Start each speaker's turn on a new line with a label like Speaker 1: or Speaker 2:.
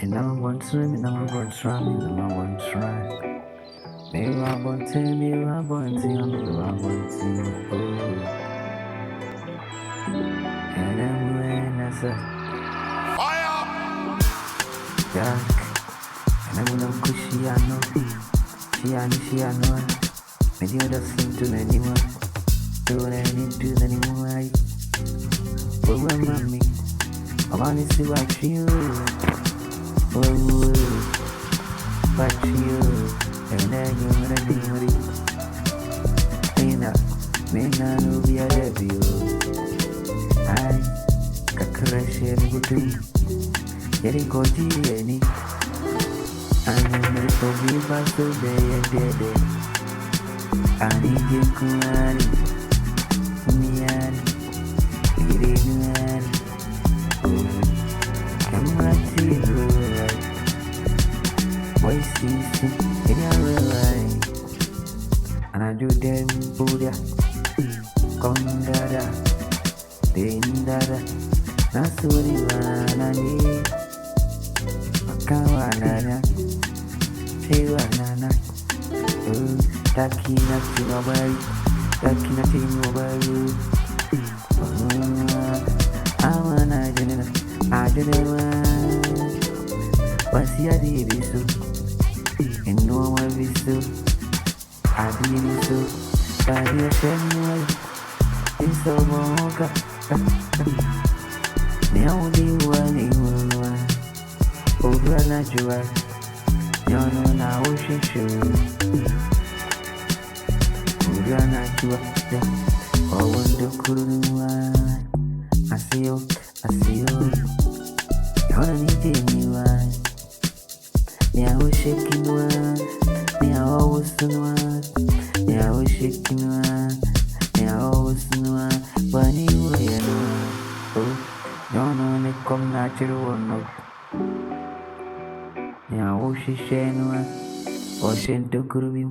Speaker 1: number one try, me number one try, me number one try. Me number one thing, me number one thing, me number one thing. Oh, and I'm when I say, Jack, and I'm gonna push she I know, she I know. Me the other thing to anyone, do what I need to anymore. But when mommy, I wanna see what you. Oh, but you, and then you're gonna be ready. Mina, no be a review. I can crash any good thing. Yeri koji any. I'm ready for me, but so day and day. I need you, Kumari. Miani, Irinuani. Oh, I'm ready to ride. Why see, in your life, and I do them Buddha, Kondada, Dindada, Nasuri Wanani, Kawanana, Chiwanana, Takina Timobari, Takina Timobari, I didn't want, what's your division? And no one will so I did so but you send me it's so mocha the only one in one over natural you know now she show over natural oh wonder couldn't one I see you you're anything you want. Me I was shaking one, me I always one, me I was shaking one, me I always one. But anyway, you know, oh, you know me come natural one no. Me I was shaking one, ocean to groove you.